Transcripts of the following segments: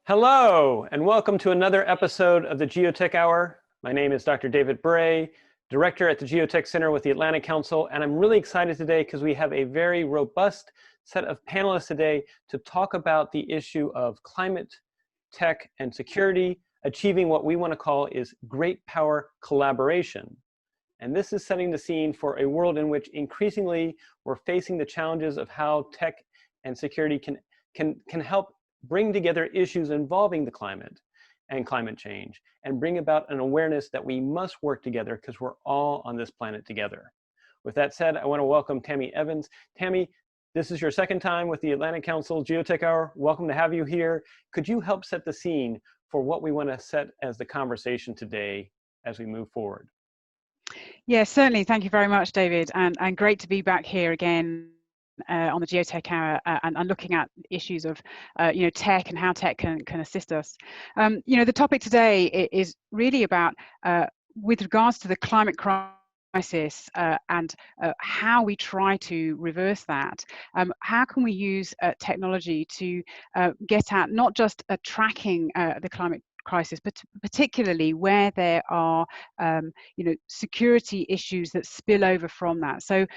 Hello, and welcome to another episode of the Geotech Hour. My name is Dr. David Bray, Director at the Geotech Center with the Atlantic Council, and I'm really excited today because we have a very robust set of panelists today to talk about the issue of climate, tech, and security, achieving what we want to call is great power collaboration. And this is setting the scene for a world in which increasingly we're facing the challenges of how tech and security can help bring together issues involving the climate and climate change and bring about an awareness that we must work together because we're all on this planet together. With that said, I want to welcome Tammy Evans. Tammy, this is your second time with the Atlantic Council Geotech Hour. Welcome to have you here. Could you help set the scene for what we want to set as the conversation today as we move forward? Yes, certainly. Thank you very much, David, and great to be back here again on the Geotech Hour and looking at issues of tech and how tech can assist us. The topic today is really about with regards to the climate crisis and how we try to reverse that. How can we use technology to get at not just tracking the climate crisis, but particularly where there are security issues that spill over from that. So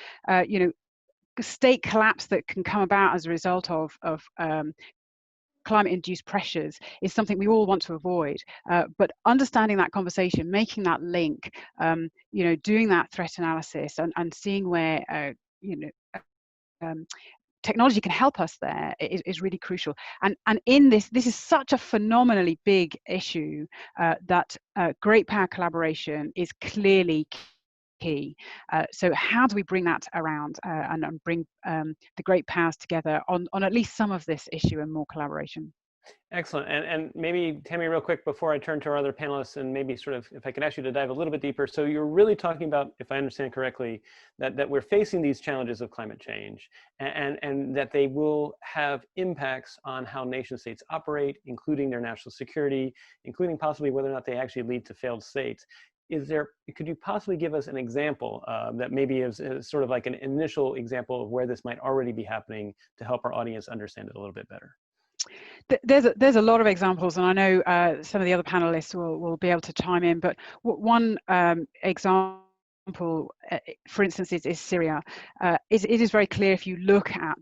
state collapse that can come about as a result of climate-induced pressures is something we all want to avoid. But understanding that conversation, making that link, doing that threat analysis, and seeing where technology can help us there is really crucial. And in this is such a phenomenally big issue that great power collaboration is clearly key. So how do we bring that around and bring the great powers together on at least some of this issue and more collaboration? Excellent. And maybe, Tammy, real quick before I turn to our other panelists, and maybe sort of if I could ask you to dive a little bit deeper. So you're really talking about, if I understand correctly, that we're facing these challenges of climate change and that they will have impacts on how nation states operate, including their national security, including possibly whether or not they actually lead to failed states. Could you possibly give us an example that maybe is sort of like an initial example of where this might already be happening to help our audience understand it a little bit better? There's a lot of examples, and I know some of the other panelists will be able to chime in, but one example, for instance, is Syria. It is very clear if you look at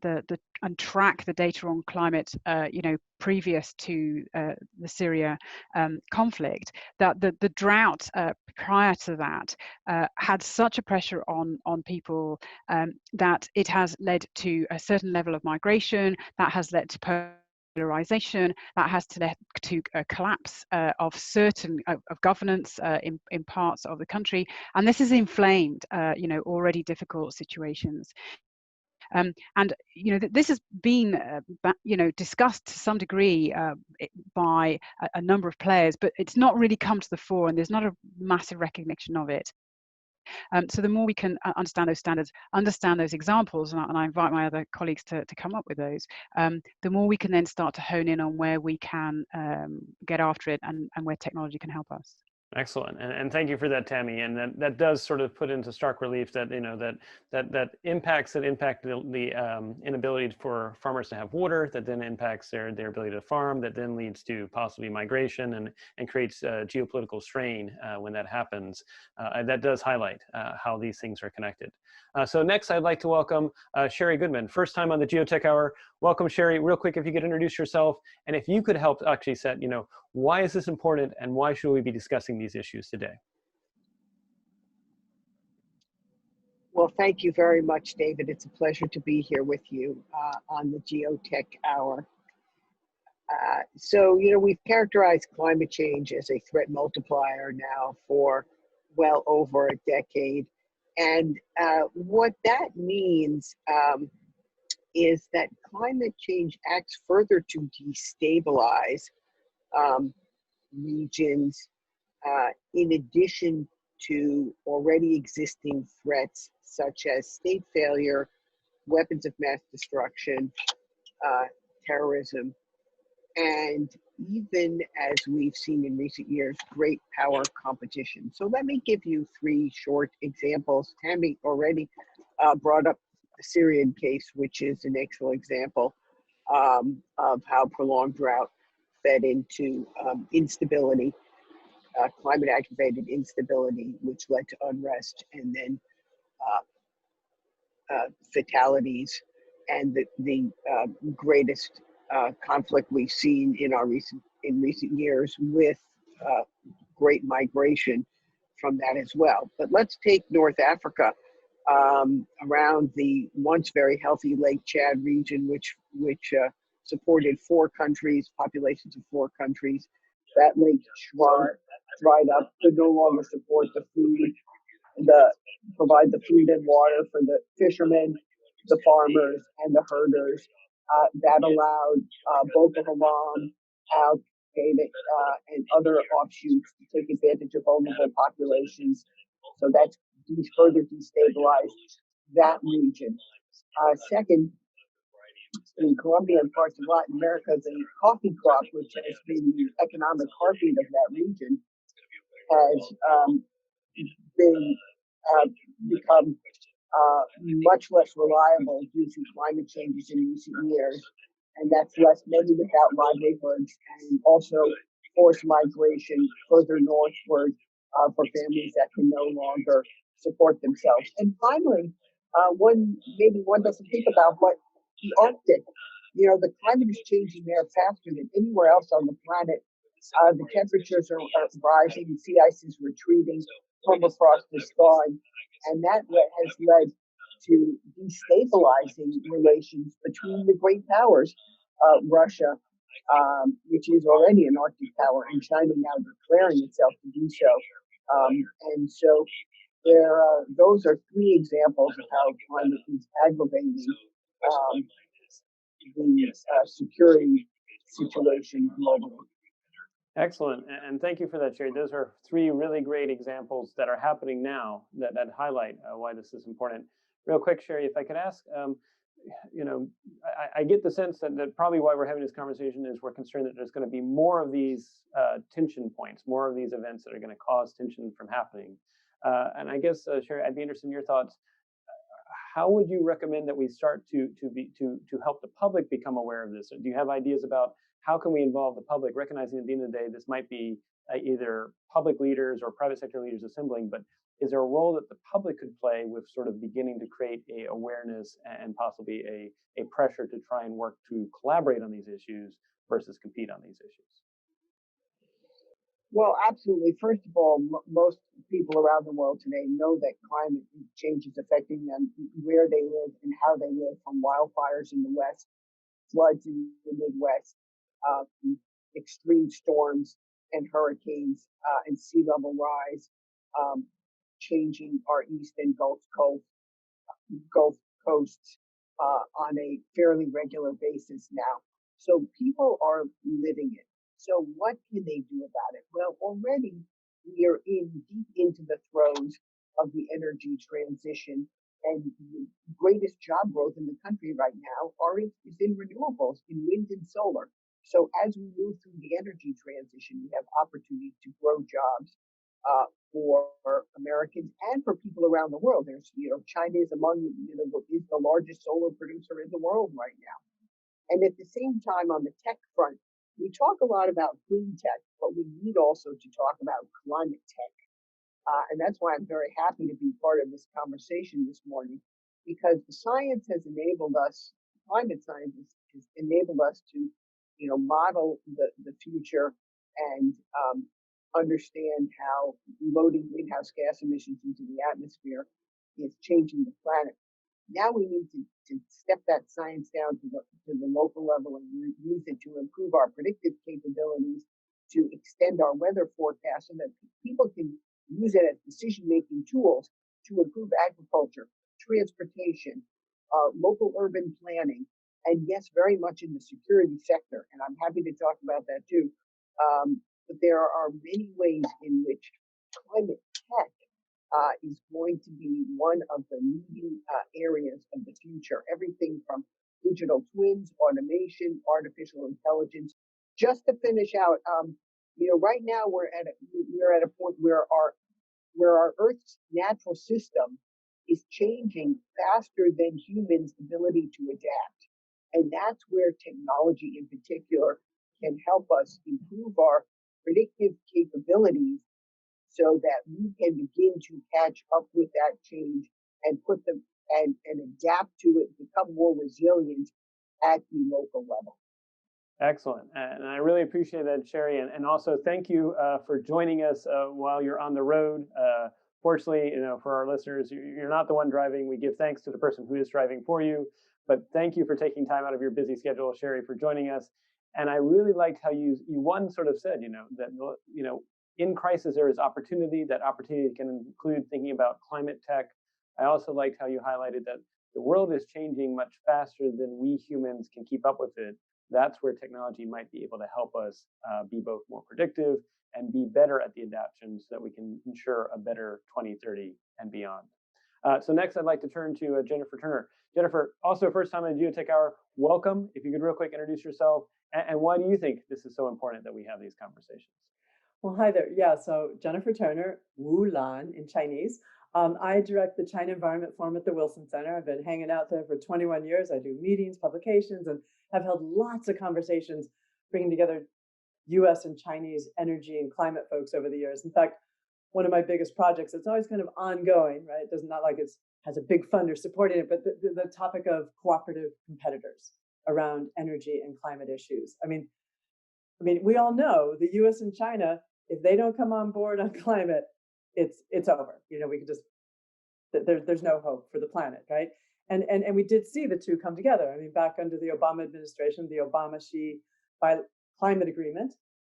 and track the data on climate, previous to the Syria conflict, that the drought prior to that had such a pressure on people that it has led to a certain level of migration, that has led to polarization, that has led to a collapse of certain of governance in parts of the country, and this has inflamed already difficult situations. And this has been discussed to some degree by a number of players, but it's not really come to the fore, and there's not a massive recognition of it. So the more we can understand those standards, understand those examples, and I invite my other colleagues to come up with those, the more we can then start to hone in on where we can get after it and where technology can help us. Excellent, and thank you for that, Tammy. And that does sort of put into stark relief that that impact the inability for farmers to have water, that then impacts their ability to farm, that then leads to possibly migration and creates geopolitical strain when that happens. That does highlight how these things are connected. So next, I'd like to welcome Sherry Goodman, first time on the Geotech Hour. Welcome, Sherry. Real quick, if you could introduce yourself, and if you could help actually set, why is this important and why should we be discussing these issues today? Well, thank you very much, David. It's a pleasure to be here with you on the Geotech Hour. So, we've characterized climate change as a threat multiplier now for well over a decade. And what that means is that climate change acts further to destabilize regions in addition to already existing threats such as state failure, weapons of mass destruction, terrorism, and even, as we've seen in recent years, great power competition. So let me give you three short examples. Tammy already brought up the Syrian case, which is an excellent example of how prolonged drought fed into instability, climate-aggravated instability, which led to unrest and then fatalities, and the greatest conflict we've seen in recent years, with great migration from that as well. But let's take North Africa, around the once very healthy Lake Chad region, which supported 4 countries, populations of 4 countries. That lake shrunk, dried up, could no longer support the food, provide the food and water for the fishermen, the farmers, and the herders. That allowed Boko Haram, Al Qaeda, and other offshoots to take advantage of vulnerable populations. So that's further destabilized that region. Second, in Colombia and parts of Latin America, the coffee crop, which has been the economic heartbeat of that region, has been become much less reliable due to climate changes in recent years, and that's left many without livelihoods, and also forced migration further northward for families that can no longer support themselves. And finally, one doesn't think about, but the Arctic. The climate is changing there faster than anywhere else on the planet. The temperatures are rising, sea ice is retreating, permafrost is thawing, and that has led to destabilizing relations between the great powers, Russia, which is already an Arctic power, and China now declaring itself to do so. And so those are 3 examples of how climate is aggravating the security situation globally. Excellent, and thank you for that, Sherry. Those are 3 really great examples that are happening now that highlight why this is important. Real quick, Sherry, if I could ask, I get the sense that probably why we're having this conversation is we're concerned that there's going to be more of these tension points, more of these events that are going to cause tension from happening. And I guess, Sherry, I'd be interested in your thoughts. How would you recommend that we start to help the public become aware of this? Do you have ideas about how can we involve the public, recognizing at the end of the day this might be either public leaders or private sector leaders assembling, but is there a role that the public could play with sort of beginning to create a awareness and possibly a pressure to try and work to collaborate on these issues versus compete on these issues? Well, absolutely. First of all, most people around the world today know that climate change is affecting them where they live and how they live, from wildfires in the West, floods in the Midwest, extreme storms and hurricanes, and sea level rise, changing our east and Gulf coasts on a fairly regular basis now. So people are living it. So what can they do about it? Well, already we are deep into the throes of the energy transition, and the greatest job growth in the country right now is in renewables, in wind and solar. So as we move through the energy transition, we have opportunities to grow jobs for Americans and for people around the world. China is is the largest solar producer in the world right now. And at the same time, on the tech front, we talk a lot about clean tech, but we need also to talk about climate tech. And that's why I'm very happy to be part of this conversation this morning, because the science has enabled us, climate science has enabled us to, model the future and understand how loading greenhouse gas emissions into the atmosphere is changing the planet. Now we need to step that science down to the local level and use it to improve our predictive capabilities, to extend our weather forecast so that people can use it as decision-making tools to improve agriculture, transportation, local urban planning, and yes, very much in the security sector. And I'm happy to talk about that too. But there are many ways in which climate tech is going to be one of the leading areas of the future. Everything from digital twins, automation, artificial intelligence. Just to finish out, right now we're at a point where our Earth's natural system is changing faster than humans' ability to adapt, and that's where technology, in particular, can help us improve our predictive capabilities so that we can begin to catch up with that change and put them and adapt to it, become more resilient at the local level. Excellent. And I really appreciate that, Sherry. And also thank you for joining us while you're on the road. Fortunately, for our listeners, you're not the one driving. We give thanks to the person who is driving for you. But thank you for taking time out of your busy schedule, Sherry, for joining us. And I really liked how you one sort of said, that, in crisis, there is opportunity. That opportunity can include thinking about climate tech. I also liked how you highlighted that the world is changing much faster than we humans can keep up with it. That's where technology might be able to help us be both more predictive and be better at the adaptation so that we can ensure a better 2030 and beyond. So next, I'd like to turn to Jennifer Turner. Jennifer, also first time on the Geotech Hour, welcome. If you could real quick introduce yourself, and why do you think this is so important that we have these conversations? Well, hi there. Yeah, so Jennifer Turner, Wu Lan in Chinese. I direct the China Environment Forum at the Wilson Center. I've been hanging out there for 21 years. I do meetings, publications, and have held lots of conversations bringing together US and Chinese energy and climate folks over the years. In fact, one of my biggest projects, it's always kind of ongoing, right? It doesn't not like it has a big funder supporting it, but the topic of cooperative competitors around energy and climate issues. I mean, we all know the US and China, if they don't come on board on climate, it's over. We can just there's no hope for the planet, right? And we did see the two come together. I mean, back under the Obama administration, the Obama-Xi climate agreement,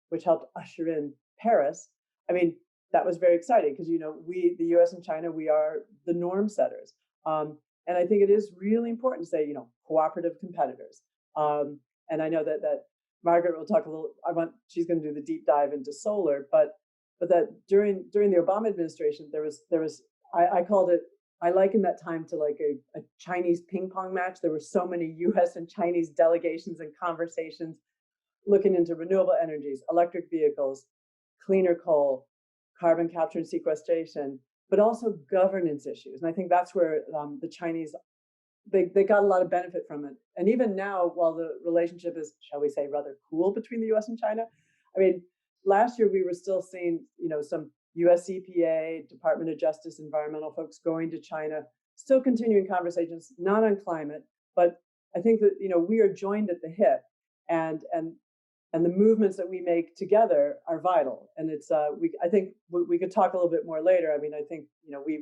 which helped usher in Paris. I mean, that was very exciting because we, the U.S. and China, we are the norm setters, and I think it is really important to say cooperative competitors. And I know that Margaret will talk a little. She's going to do the deep dive into solar, but that during the Obama administration, there was I called it. I liken that time to like a Chinese ping pong match. There were so many U.S. and Chinese delegations and conversations looking into renewable energies, electric vehicles, cleaner coal, carbon capture and sequestration, but also governance issues. And I think that's where the Chinese, they got a lot of benefit from it. And even now, while the relationship is, shall we say, rather cool between the US and China, I mean, last year we were still seeing, some US EPA, Department of Justice, environmental folks going to China, still continuing conversations, not on climate, but I think that, we are joined at the hip, and the movements that we make together are vital. And it's I think we could talk a little bit more later. I mean, I think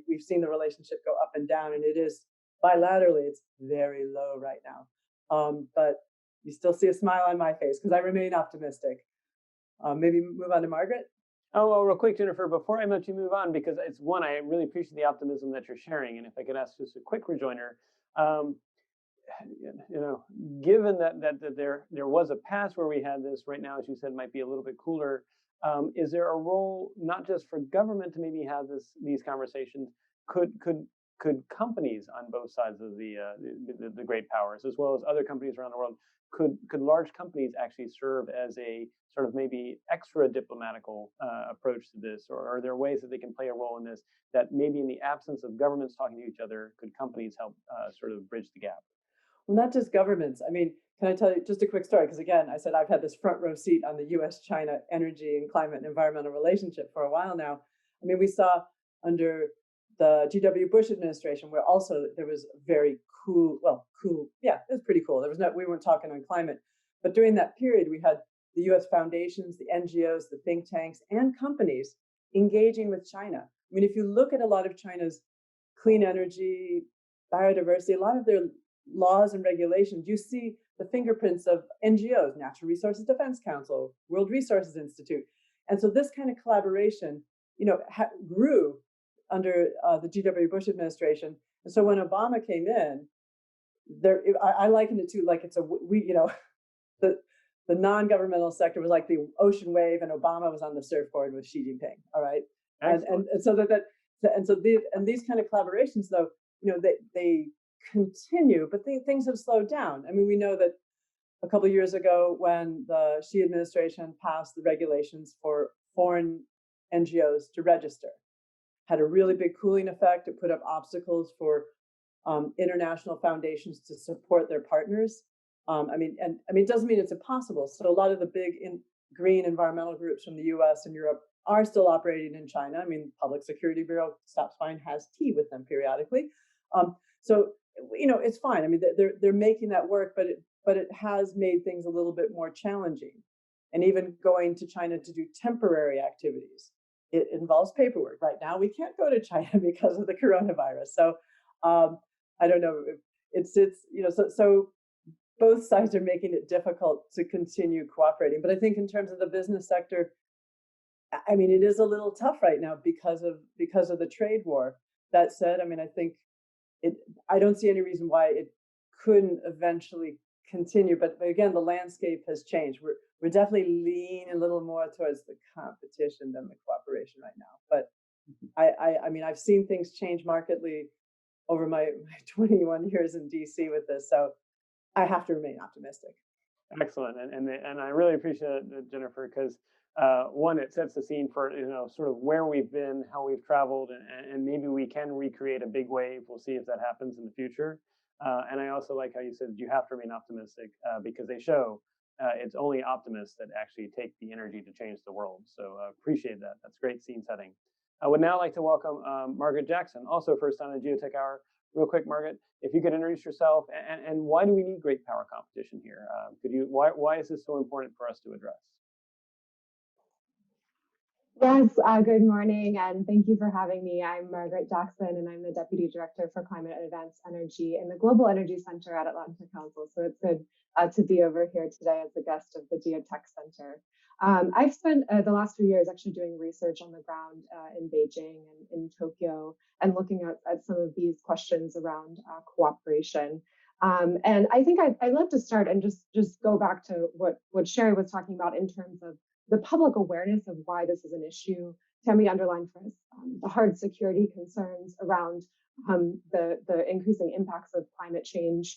we've seen the relationship go up and down, and it is bilaterally it's very low right now. But you still see a smile on my face because I remain optimistic. Maybe move on to Margaret. Oh, well, real quick, Jennifer, before I let you move on, because it's one, I really appreciate the optimism that you're sharing. And if I could ask just a quick rejoinder, given that there was a past where we had this, right now, as you said, might be a little bit cooler. Is there a role not just for government to maybe have these conversations? Could companies on both sides of the great powers, as well as other companies around the world, could large companies actually serve as a sort of maybe extra diplomatical approach to this, or are there ways that they can play a role in this that maybe in the absence of governments talking to each other, could companies help sort of bridge the gap? Well, not just governments. I mean, can I tell you just a quick story? Because again, I said I've had this front row seat on the US-China energy and climate and environmental relationship for a while now. I mean, we saw under the G.W. Bush administration, where also there was very cool, yeah, it was pretty cool. We weren't talking on climate, but during that period, we had the U.S. foundations, the NGOs, the think tanks, and companies engaging with China. I mean, if you look at a lot of China's clean energy, biodiversity, a lot of their laws and regulations, you see the fingerprints of NGOs, Natural Resources Defense Council, World Resources Institute. And so this kind of collaboration, grew under the G.W. Bush administration. And so when Obama came in, I liken it to like the non-governmental sector was like the ocean wave, and Obama was on the surfboard with Xi Jinping. All right, and so these kind of collaborations, though, they continue, but things have slowed down. I mean, we know that a couple of years ago, when the Xi administration passed the regulations for foreign NGOs to register, had a really big cooling effect. It put up obstacles for international foundations to support their partners It doesn't mean it's impossible. So a lot of the big green environmental groups from the U.S. and Europe are still operating in China. I mean, Public Security Bureau stops by and has tea with them periodically. So it's fine. I mean, they're making that work, but it has made things a little bit more challenging. And even going to China to do temporary activities, it involves paperwork. Right now, we can't go to China because of the coronavirus. So I don't know. So both sides are making it difficult to continue cooperating. But I think in terms of the business sector, I mean, it is a little tough right now because of the trade war. That said, I mean, I don't see any reason why it couldn't eventually continue. But again, the landscape has changed. We're definitely leaning a little more towards the competition than the cooperation right now. But I mean, I've seen things change markedly over my 21 years in DC with this, so I have to remain optimistic. Excellent, and I really appreciate it, Jennifer, because one, it sets the scene for sort of where we've been, how we've traveled, and maybe we can recreate a big wave. We'll see if that happens in the future. And I also like how you said you have to remain optimistic because they show it's only optimists that actually take the energy to change the world. So appreciate that. That's great scene setting. I would now like to welcome Margaret Jackson, also first on the Geotech Hour. Real quick, Margaret, if you could introduce yourself and why do we need great power competition here? Why is this so important for us to address? Yes, good morning, and thank you for having me. I'm Margaret Jackson, and I'm the Deputy Director for Climate and Advanced Energy in the Global Energy Center at Atlanta Council. So it's good to be over here today as a guest of the Geotech Center. I've spent the last few years actually doing research on the ground in Beijing and in Tokyo and looking at some of these questions around cooperation. And I think I'd love to start and just go back to what Sherry was talking about in terms of the public awareness of why this is an issue. Tammy underlined for us the hard security concerns around the increasing impacts of climate change.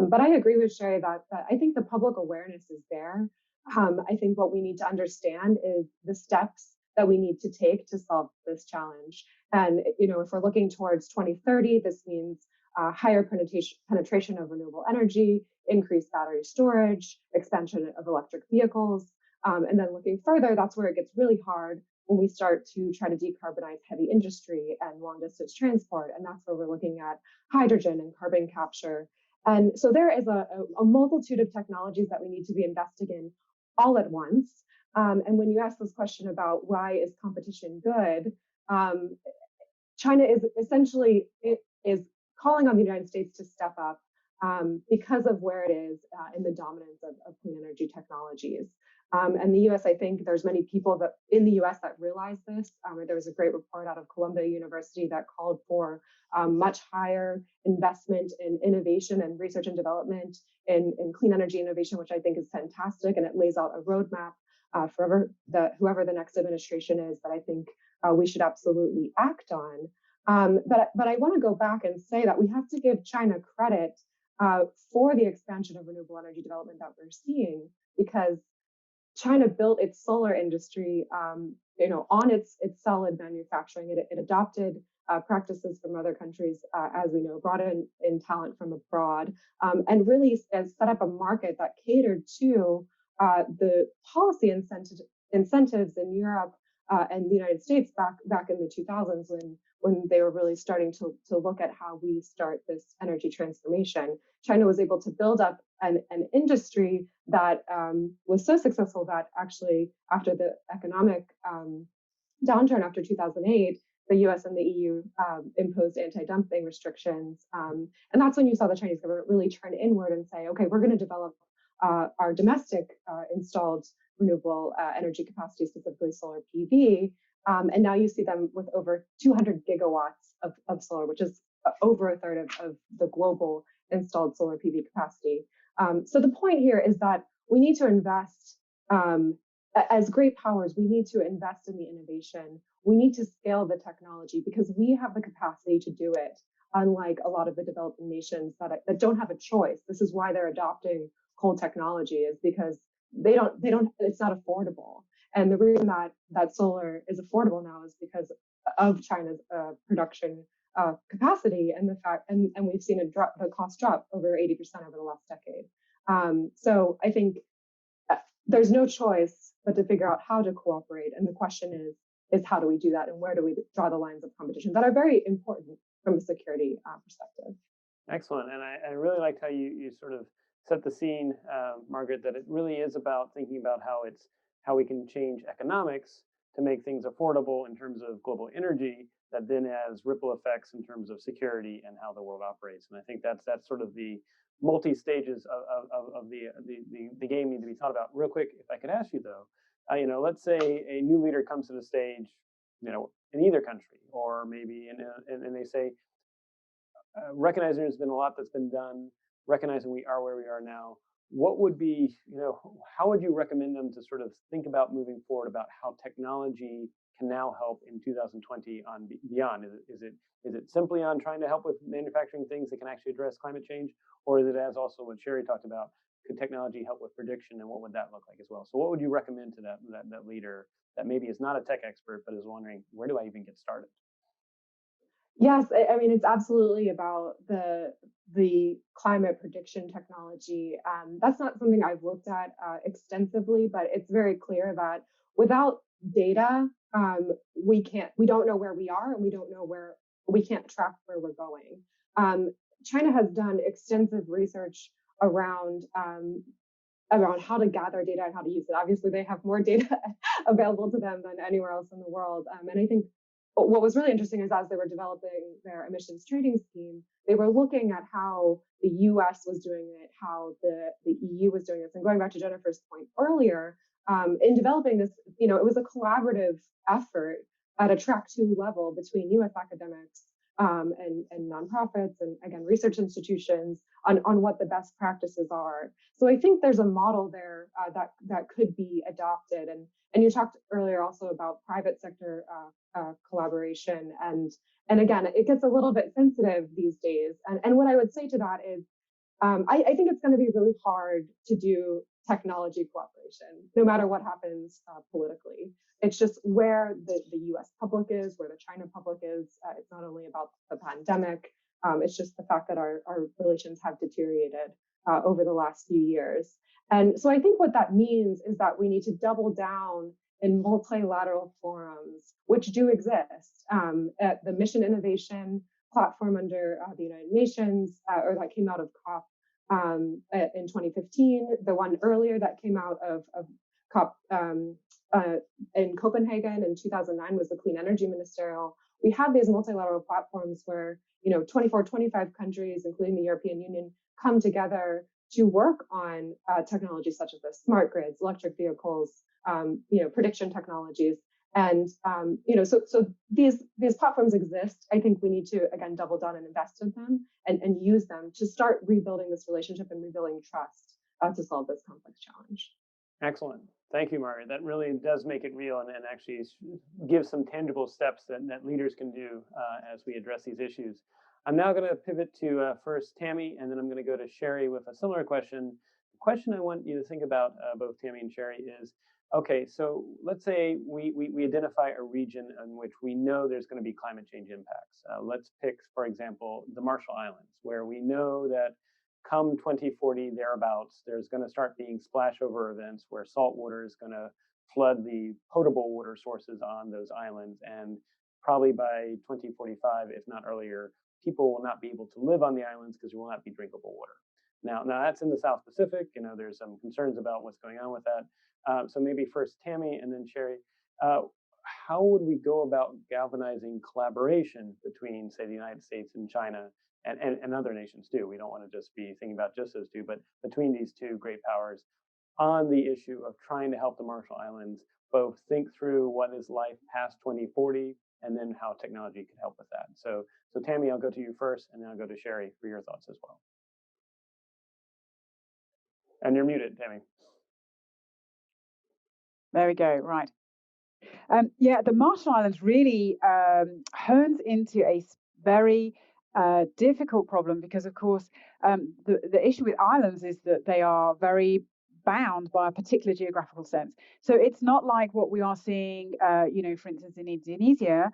But I agree with Sherry that I think the public awareness is there. I think what we need to understand is the steps that we need to take to solve this challenge. And if we're looking towards 2030, this means higher penetration of renewable energy, increased battery storage, expansion of electric vehicles. And then looking further, that's where it gets really hard when we start to try to decarbonize heavy industry and long distance transport. And that's where we're looking at hydrogen and carbon capture. And so there is a multitude of technologies that we need to be investing in all at once. And when you ask this question about why is competition good, China is essentially is calling on the United States to step up because of where it is in the dominance of clean energy technologies. And the U.S., I think there's many people that in the U.S. that realize this. There was a great report out of Columbia University that called for much higher investment in innovation and research and development in clean energy innovation, which I think is fantastic. And it lays out a roadmap for whoever the next administration is that I think we should absolutely act on. But I want to go back and say that we have to give China credit for the expansion of renewable energy development that we're seeing, because China built its solar industry, on its solid manufacturing. It adopted practices from other countries, as we know, brought in talent from abroad, and really set up a market that catered to the policy incentives in Europe and the United States back in the 2000s when they were really starting to look at how we start this energy transformation. China was able to build up an industry that was so successful that actually after the economic downturn after 2008, the US and the EU imposed anti-dumping restrictions. And that's when you saw the Chinese government really turn inward and say, okay, we're going to develop our domestic installed renewable energy capacity, specifically solar PV. And now you see them with over 200 gigawatts of solar, which is over a third of the global installed solar PV capacity. So the point here is that we need to invest, as great powers, we need to invest in the innovation. We need to scale the technology because we have the capacity to do it, unlike a lot of the developing nations that don't have a choice. This is why they're adopting coal technology, is because it's not affordable. And the reason that solar is affordable now is because of China's production capacity, and the fact, and we've seen the cost drop over 80% over the last decade. So I think there's no choice but to figure out how to cooperate, and the question is how do we do that, and where do we draw the lines of competition that are very important from a security perspective. Excellent, and I really liked how you sort of set the scene, Margaret, that it really is about thinking about how we can change economics to make things affordable in terms of global energy, that then has ripple effects in terms of security and how the world operates. And I think that's sort of the multi stages of the game need to be thought about. Real quick, if I could ask you though, let's say a new leader comes to the stage, in either country, or maybe and they say, recognizing there's been a lot that's been done, recognizing we are where we are now, what would be, how would you recommend them to sort of think about moving forward about how technology can now help in 2020 on beyond? Is it simply on trying to help with manufacturing things that can actually address climate change, or is it, as also what Sherry talked about, could technology help with prediction, and what would that look like as well? So what would you recommend to that leader that maybe is not a tech expert but is wondering, where do I even get started? Yes, I mean, it's absolutely about the climate prediction technology. That's not something I've looked at extensively, but it's very clear that without data, we don't know where we are, and we can't track where we're going. China has done extensive research around how to gather data and how to use it. Obviously, they have more data available to them than anywhere else in the world. And I think what was really interesting is, as they were developing their emissions trading scheme, they were looking at how the US was doing it, how the EU was doing this. And going back to Jennifer's point earlier, in developing this, it was a collaborative effort at a track 2 level between US academics and nonprofits, and again, research institutions on what the best practices are. So I think there's a model there that could be adopted. And you talked earlier also about private sector collaboration, and again, it gets a little bit sensitive these days. And what I would say to that is, I think it's going to be really hard to do technology cooperation, no matter what happens politically. It's just where the US public is, where the China public is. It's not only about the pandemic, it's just the fact that our relations have deteriorated over the last few years. And so I think what that means is that we need to double down in multilateral forums, which do exist. At the Mission Innovation platform under the United Nations, or that came out of COP in 2015, the one earlier that came out of COP in Copenhagen in 2009 was the Clean Energy Ministerial. We have these multilateral platforms where 24, 25 countries, including the European Union, come together to work on technologies such as this: smart grids, electric vehicles, prediction technologies. And so these platforms exist. I think we need to, again, double down and invest in them and use them to start rebuilding this relationship and rebuilding trust to solve this complex challenge. Excellent. Thank you, Margaret. That really does make it real and actually give some tangible steps that leaders can do as we address these issues. I'm now going to pivot to first Tammy, and then I'm going to go to Sherry with a similar question. The question I want you to think about, both Tammy and Sherry, is, okay, so let's say we identify a region in which we know there's going to be climate change impacts. Let's pick, for example, the Marshall Islands, where we know that come 2040, thereabouts, there's going to start being splashover events where salt water is going to flood the potable water sources on those islands. And probably by 2045, if not earlier, people will not be able to live on the islands because there will not be drinkable water. Now that's in the South Pacific. There's some concerns about what's going on with that. So maybe first Tammy and then Sherry. How would we go about galvanizing collaboration between, say, the United States and China and other nations too? We don't want to just be thinking about just those two, but between these two great powers on the issue of trying to help the Marshall Islands both think through what is life past 2040 and then how technology can help with that. So Tammy, I'll go to you first, and then I'll go to Sherry for your thoughts as well. And you're muted, Tammy. There we go. Right. The Marshall Islands really hones into a very difficult problem because, of course, the issue with islands is that they are very bound by a particular geographical sense. So it's not like what we are seeing, for instance, in Indonesia,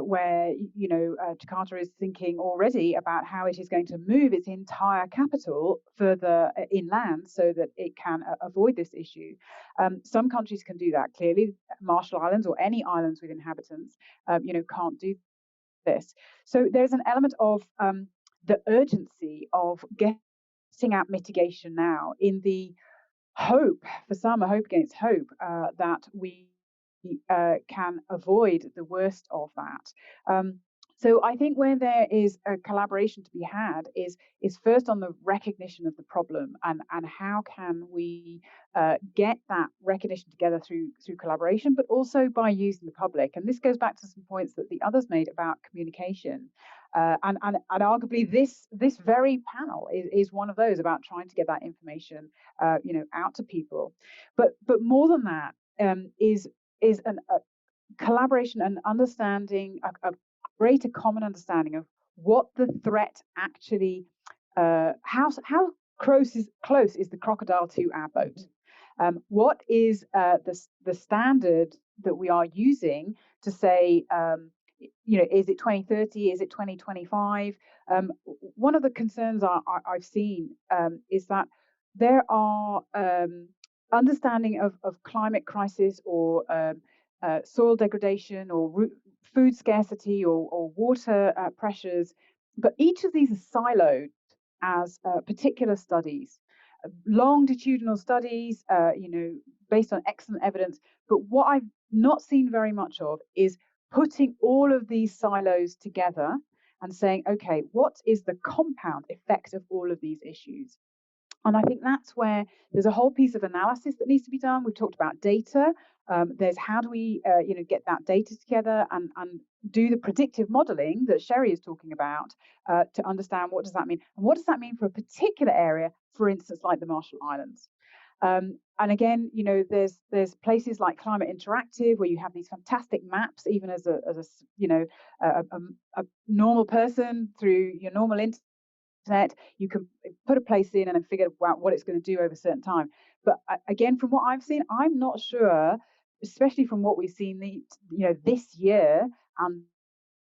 where, Jakarta is thinking already about how it is going to move its entire capital further inland so that it can avoid this issue. Some countries can do that. Clearly, Marshall Islands or any islands with inhabitants, can't do this. So there's an element of the urgency of getting at mitigation now, in the hope, for some, a hope against hope, that we can avoid the worst of that. So I think where there is a collaboration to be had is first on the recognition of the problem, and how can we get that recognition together through collaboration, but also by using the public. And this goes back to some points that the others made about communication. And arguably this very panel is one of those, about trying to get that information out to people. But more than that, is a collaboration and understanding, a greater common understanding of what the threat actually, how close is the crocodile to our boat. What is the standard that we are using to say, is it 2030? Is it 2025? One of the concerns I've seen is that there are understanding of climate crisis, or soil degradation, or food scarcity, or water pressures, but each of these are siloed as particular studies, longitudinal studies, based on excellent evidence. But what I've not seen very much of is putting all of these silos together and saying, okay, what is the compound effect of all of these issues? And I think that's where there's a whole piece of analysis that needs to be done. We've talked about data. There's how do we, get that data together and do the predictive modeling that Sherry is talking about, to understand what does that mean, and what does that mean for a particular area, for instance, like the Marshall Islands. And again, there's places like Climate Interactive, where you have these fantastic maps, even as a normal person through your normal internet, you can put a place in and then figure out what it's going to do over a certain time. But again, from what I've seen, I'm not sure, especially from what we've seen this year, and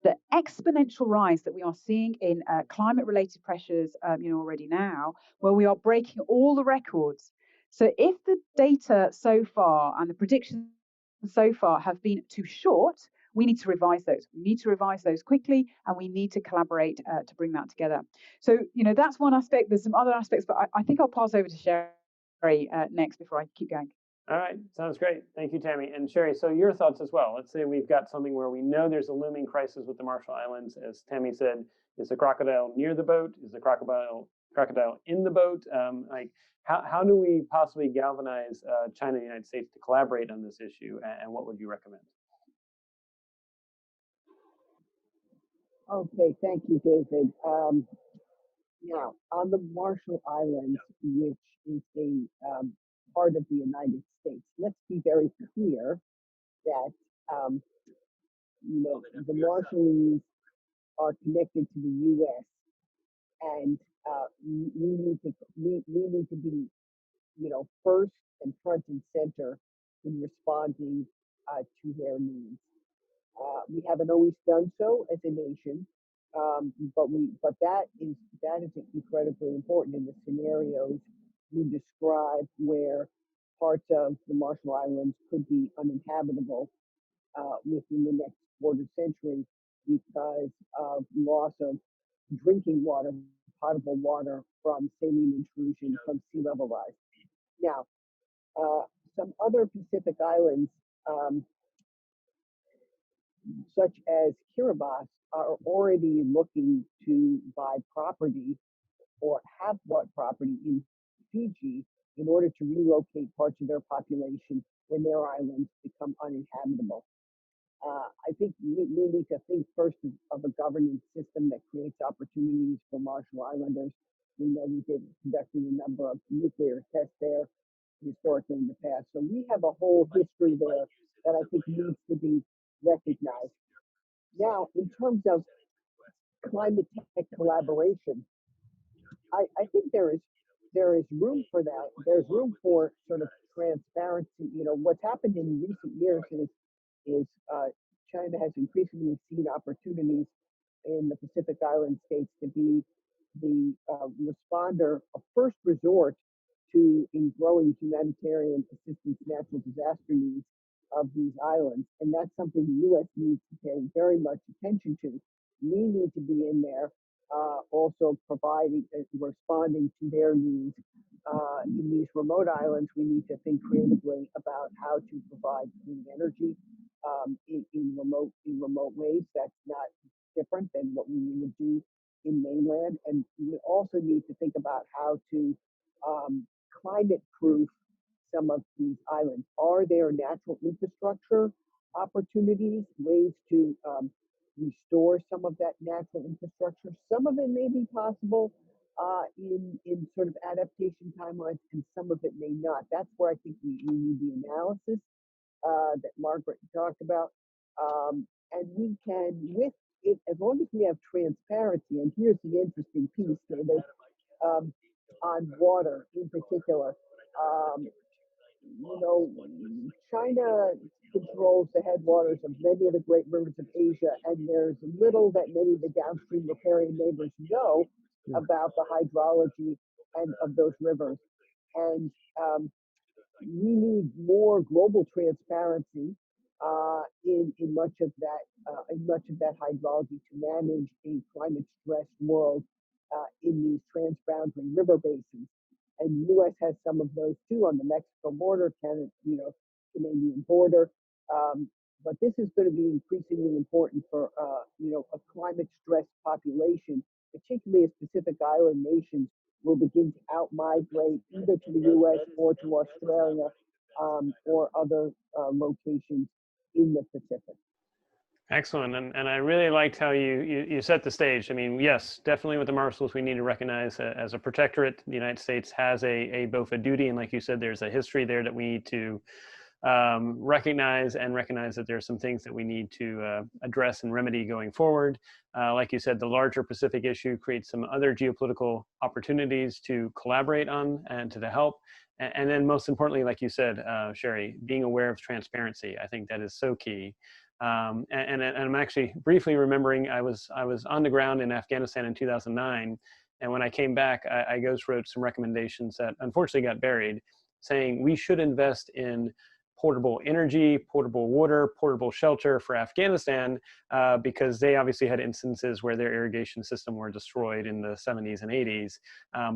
the exponential rise that we are seeing in climate-related pressures, already now, where we are breaking all the records. So if the data so far and the predictions so far have been too short, we need to revise those. We need to revise those quickly, and we need to collaborate to bring that together. So, that's one aspect. There's some other aspects, but I think I'll pass over to Sherry next before I keep going. All right, sounds great. Thank you, Tammy. And Sherry, so your thoughts as well. Let's say we've got something where we know there's a looming crisis with the Marshall Islands. As Tammy said, is the crocodile near the boat? Is the crocodile in the boat? How do we possibly galvanize China and the United States to collaborate on this issue, and what would you recommend? Okay, thank you, David. Now, on the Marshall Islands, which is a part of the United States, let's be very clear that the Marshallese are connected to the U.S. and we need to be first and front and center in responding to their needs. We haven't always done so as a nation, but that is incredibly important in the scenarios you describe, where parts of the Marshall Islands could be uninhabitable within the next quarter century because of loss of drinking water, potable water, from saline intrusion from sea level rise. Now, some other Pacific islands, such as Kiribati, are already looking to buy property or have bought property in Fiji in order to relocate parts of their population when their islands become uninhabitable. I think we need to think first of a governance system that creates opportunities for Marshall Islanders. We know we conducted a number of nuclear tests there historically in the past. So we have a whole history there that I think needs to be recognized. Now, in terms of climate tech collaboration, I think there is there is room for that. There's room for sort of transparency. What's happened in recent years is China has increasingly seen opportunities in the Pacific Island states to be the responder of first resort to in growing humanitarian assistance natural disaster needs of these islands. And that's something the U.S. needs to pay very much attention to. We need to be in there also providing, responding to their needs. In these remote islands, we need to think creatively about how to provide clean energy in remote ways. That's not different than what we would do in mainland. And we also need to think about how to climate proof some of these islands. Are there natural infrastructure opportunities, ways to restore some of that natural infrastructure? Some of it may be possible in sort of adaptation timelines, and some of it may not. That's where I think we need the analysis that Margaret talked about. And we can, with it, as long as we have transparency, and here's the interesting piece, David, on water in particular. China controls the headwaters of many of the great rivers of Asia, and there's little that many of the downstream riparian neighbors know about the hydrology and of those rivers. And we need more global transparency in much of that hydrology to manage a climate stressed world in these transboundary river basins. And the U.S. has some of those too on the Mexico border, Canadian border. But this is going to be increasingly important for a climate stressed population, particularly as Pacific Island nations will begin to out-migrate either to the U.S. or to Australia or other locations in the Pacific. Excellent. And I really liked how you set the stage. I mean, yes, definitely with the Marshalls, we need to recognize as a protectorate, the United States has both a duty, and like you said, there's a history there that we need to recognize that there's some things that we need to address and remedy going forward. Like you said, the larger Pacific issue creates some other geopolitical opportunities to collaborate on and to help. And then most importantly, like you said, Sherry, being aware of transparency. I think that is so key. And I'm actually briefly remembering I was on the ground in Afghanistan in 2009. And when I came back, I ghost wrote some recommendations that unfortunately got buried, saying we should invest in portable energy, portable water, portable shelter for Afghanistan, because they obviously had instances where their irrigation system were destroyed in the 70s and 80s.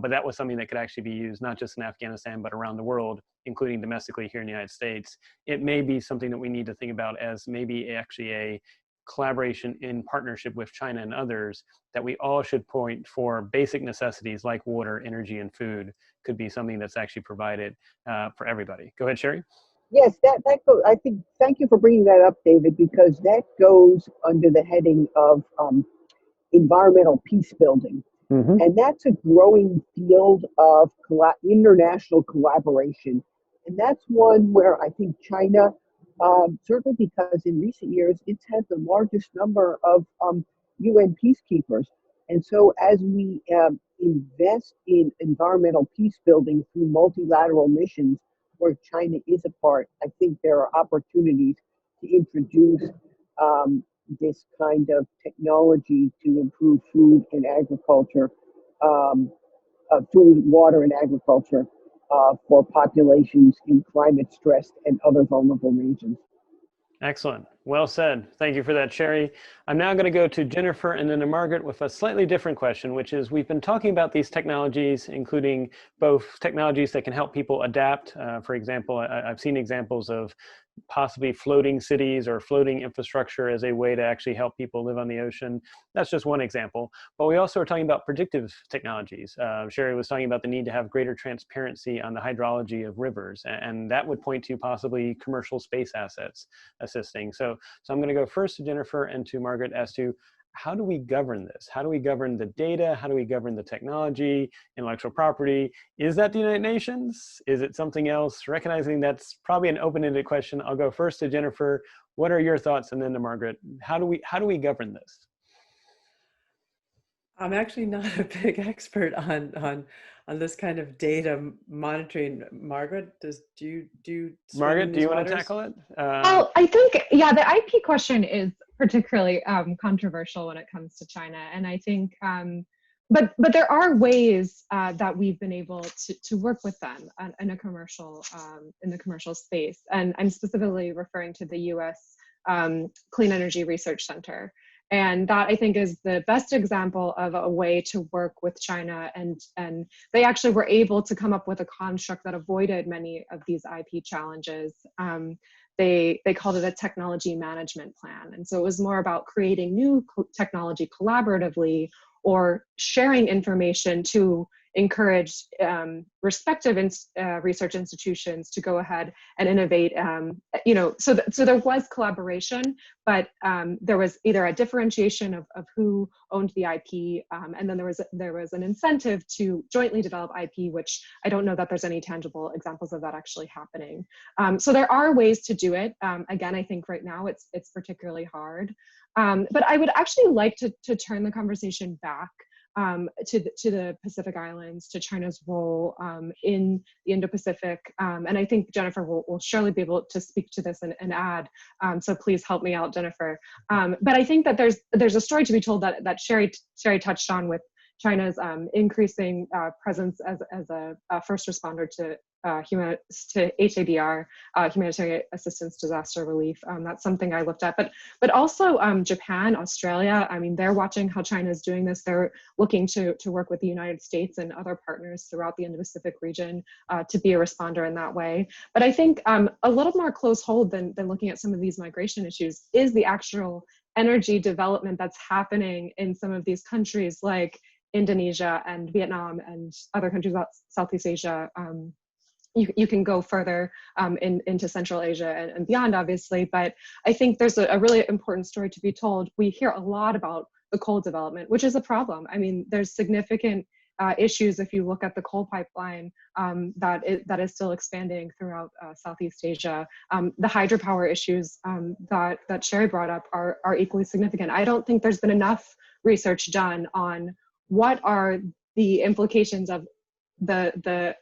But that was something that could actually be used not just in Afghanistan, but around the world, including domestically here in the United States. It may be something that we need to think about as maybe actually a collaboration in partnership with China and others, that we all should point for basic necessities like water, energy, and food could be something that's actually provided for everybody. Go ahead, Sherry. Yes, that goes. I think. Thank you for bringing that up, David, because that goes under the heading of environmental peace building, and that's a growing field of international collaboration, and that's one where I think China, certainly because in recent years it's had the largest number of UN peacekeepers, and so as we invest in environmental peace building through multilateral missions, where China is a part, I think there are opportunities to introduce this kind of technology to improve food and agriculture, food, water, and agriculture for populations in climate stressed and other vulnerable regions. Excellent. Well said. Thank you for that, Sherry. I'm now going to go to Jennifer and then to Margaret with a slightly different question, which is we've been talking about these technologies, including both technologies that can help people adapt. For example, I've seen examples of possibly floating cities or floating infrastructure as a way to actually help people live on the ocean. That's just one example. But we also are talking about predictive technologies. Sherry was talking about the need to have greater transparency on the hydrology of rivers, and that would point to possibly commercial space assets assisting. So I'm going to go first to Jennifer and to Margaret as to how do we govern this? How do we govern the data? How do we govern the technology, intellectual property? Is that the United Nations? Is it something else? Recognizing that's probably an open-ended question, I'll go first to Jennifer. What are your thoughts? And then to Margaret. How do we govern this? I'm actually not a big expert on this kind of data monitoring. Margaret, do you swim Margaret, in do these you want to waters? tackle it? Well, I think, yeah, the IP question is particularly controversial when it comes to China. And I think, but there are ways that we've been able to work with them in a commercial, in the commercial space. And I'm specifically referring to the US Clean Energy Research Center. And that, I think, is the best example of a way to work with China. And they actually were able to come up with a construct that avoided many of these IP challenges. They called it a technology management plan. And so it was more about creating new technology collaboratively or sharing information to encourage respective research institutions to go ahead and innovate. So there was collaboration, but there was either a differentiation of who owned the IP, and then there was an incentive to jointly develop IP, which I don't know that there's any tangible examples of that actually happening. So there are ways to do it. Again, I think right now it's particularly hard. But I would actually like to turn the conversation back to the Pacific Islands, to China's role in the Indo-Pacific. And I think Jennifer will surely be able to speak to this and add. So please help me out, Jennifer. But I think that there's a story to be told that Sherry touched on with China's increasing presence as a first responder to HADR, humanitarian assistance, disaster relief. That's something I looked at, but also Japan, Australia. I mean, they're watching how China is doing this. They're looking to work with the United States and other partners throughout the Indo-Pacific region to be a responder in that way. But I think a little more close hold than looking at some of these migration issues is the actual energy development that's happening in some of these countries like Indonesia and Vietnam and other countries out Southeast Asia. You can go further into Central Asia and beyond, obviously, but I think there's a really important story to be told. We hear a lot about the coal development, which is a problem. I mean, there's significant issues if you look at the coal pipeline that is still expanding throughout Southeast Asia. The hydropower issues that Sherry brought up are equally significant. I don't think there's been enough research done on what are the implications of the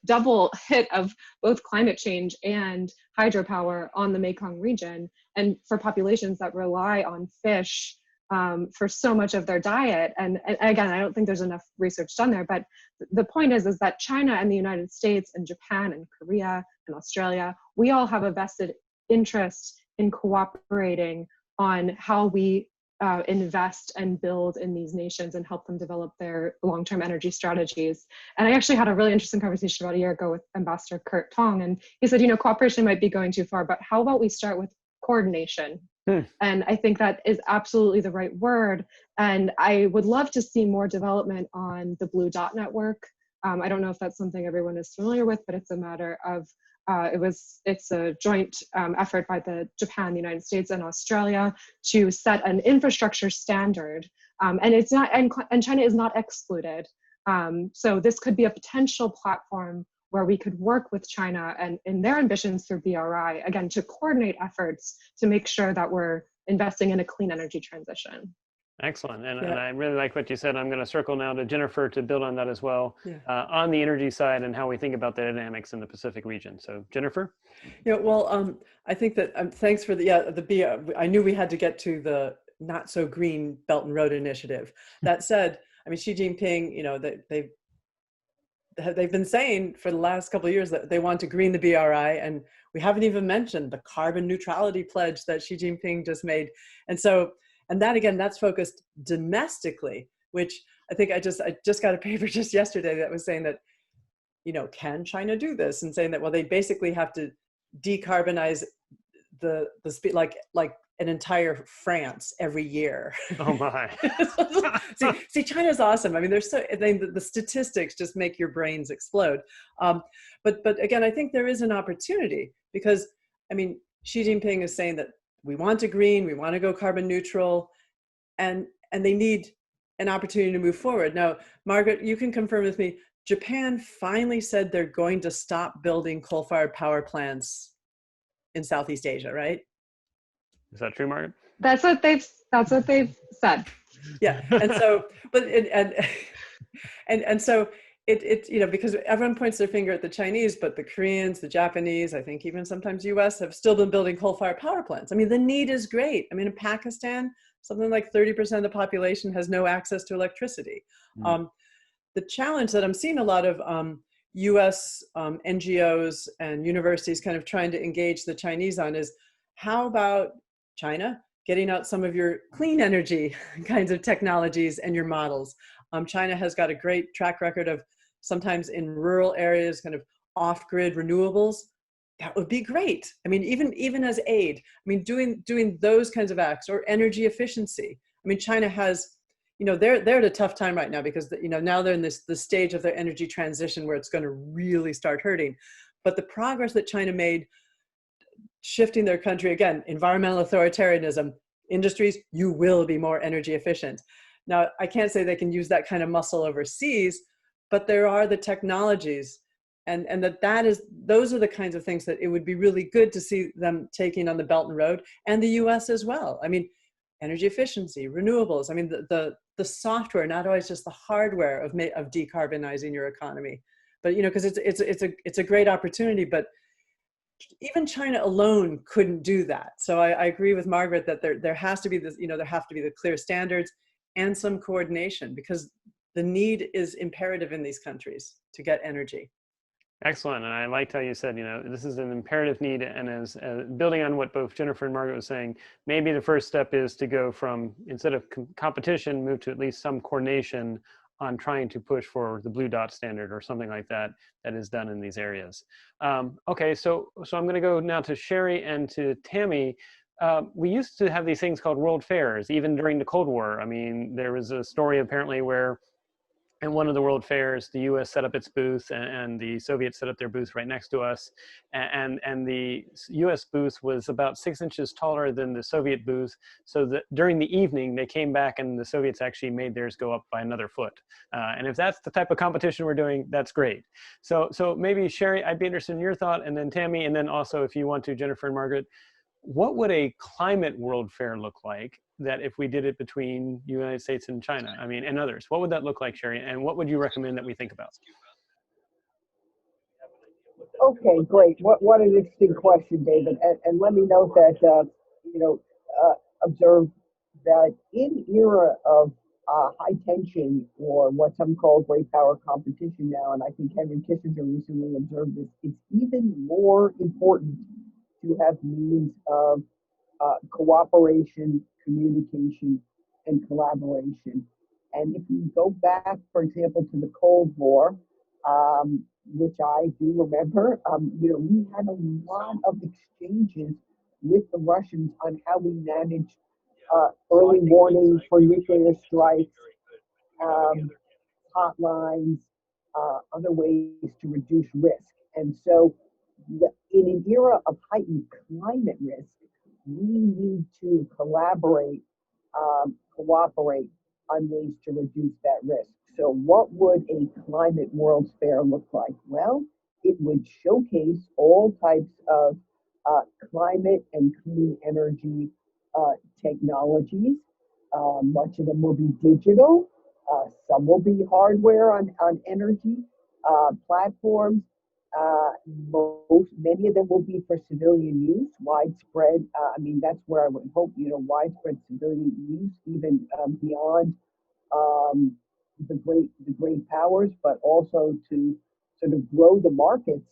double hit of both climate change and hydropower on the Mekong region, and for populations that rely on fish for so much of their diet. And again, I don't think there's enough research done there, but the point is that China and the United States and Japan and Korea and Australia, we all have a vested interest in cooperating on how we invest and build in these nations and help them develop their long-term energy strategies. And I actually had a really interesting conversation about a year ago with Ambassador Kurt Tong, and he said, cooperation might be going too far, but how about we start with coordination? And I think that is absolutely the right word. And I would love to see more development on the Blue Dot Network. I don't know if that's something everyone is familiar with, but it's a matter of it's a joint effort by Japan, the United States, and Australia to set an infrastructure standard, and it's not, and China is not excluded. So this could be a potential platform where we could work with China and in their ambitions through BRI, again, to coordinate efforts to make sure that we're investing in a clean energy transition. Excellent. And I really like what you said. I'm going to circle now to Jennifer to build on that as well, on the energy side and how we think about the dynamics in the Pacific region. So Jennifer? I think that thanks for I knew we had to get to the not so green Belt and Road Initiative. That said, I mean, Xi Jinping, they've been saying for the last couple of years that they want to green the BRI, and we haven't even mentioned the carbon neutrality pledge that Xi Jinping just made. And that again, that's focused domestically, which I think I just got a paper just yesterday that was saying that, can China do this? And saying that, well, they basically have to decarbonize the speed, like an entire France every year. Oh my. see, China's awesome. I mean, the statistics just make your brains explode. But again, I think there is an opportunity because, I mean, Xi Jinping is saying that we want to green, we want to go carbon neutral, and they need an opportunity to move forward. Now, Margaret, you can confirm with me, Japan finally said they're going to stop building coal-fired power plants in Southeast Asia, right? Is that true, Margaret? That's what they've said. Yeah, and so, but and so because everyone points their finger at the Chinese, but the Koreans, the Japanese, I think even sometimes US have still been building coal-fired power plants. I mean, the need is great. I mean, in Pakistan, something like 30% of the population has no access to electricity. The challenge that I'm seeing a lot of US NGOs and universities kind of trying to engage the Chinese on is, how about China getting out some of your clean energy kinds of technologies and your models? China has got a great track record of sometimes in rural areas, kind of off-grid renewables. That would be great. I mean, even as aid, I mean, doing those kinds of acts, or energy efficiency. I mean, China has, they're at a tough time right now because, now they're in the stage of their energy transition where it's going to really start hurting. But the progress that China made shifting their country, again, environmental authoritarianism, industries, you will be more energy efficient. Now, I can't say they can use that kind of muscle overseas, but there are the technologies, and those are the kinds of things that it would be really good to see them taking on the Belt and Road, and the US as well. I mean, energy efficiency, renewables. I mean, the software, not always just the hardware of decarbonizing your economy, but because it's a great opportunity, but even China alone couldn't do that. So I agree with Margaret that there has to be this, there have to be the clear standards and some coordination, because the need is imperative in these countries to get energy. Excellent. And I liked how you said, this is an imperative need. And as building on what both Jennifer and Margaret was saying, maybe the first step is to go from, instead of competition, move to at least some coordination on trying to push for the blue dot standard or something like that is done in these areas. Okay, so I'm going to go now to Sherry and to Tammy. We used to have these things called world fairs, even during the Cold War. I mean, there was a story apparently where in one of the world fairs, the US set up its booth and the Soviets set up their booth right next to us. And the US booth was about 6 inches taller than the Soviet booth. So that during the evening, they came back and the Soviets actually made theirs go up by another foot. And if that's the type of competition we're doing, that's great. So maybe Sherry, I'd be interested in your thought, and then Tammy, and then also if you want to, Jennifer and Margaret, what would a climate world fair look like that if we did it between the United States and China, I mean, and others? What would that look like, Sherry? And what would you recommend that we think about? Okay, great. What an interesting question, David. And let me note that, observe that in era of high tension, or what some call great power competition now, and I think Henry Kissinger recently observed this, it's even more important to have means of cooperation, communication, and collaboration. And if we go back, for example, to the Cold War, which I do remember, we had a lot of exchanges with the Russians on how we managed early warning for nuclear strikes, hotlines, other ways to reduce risk. And so in an era of heightened climate risk, we need to collaborate, cooperate on ways to reduce that risk. So what would a climate World's Fair look like? Well, it would showcase all types of climate and clean energy technologies. Much of them will be digital. Some will be hardware on energy platforms. Many of them will be for civilian use, widespread. That's where I would hope, widespread civilian use, even beyond the great powers, but also to sort of grow the markets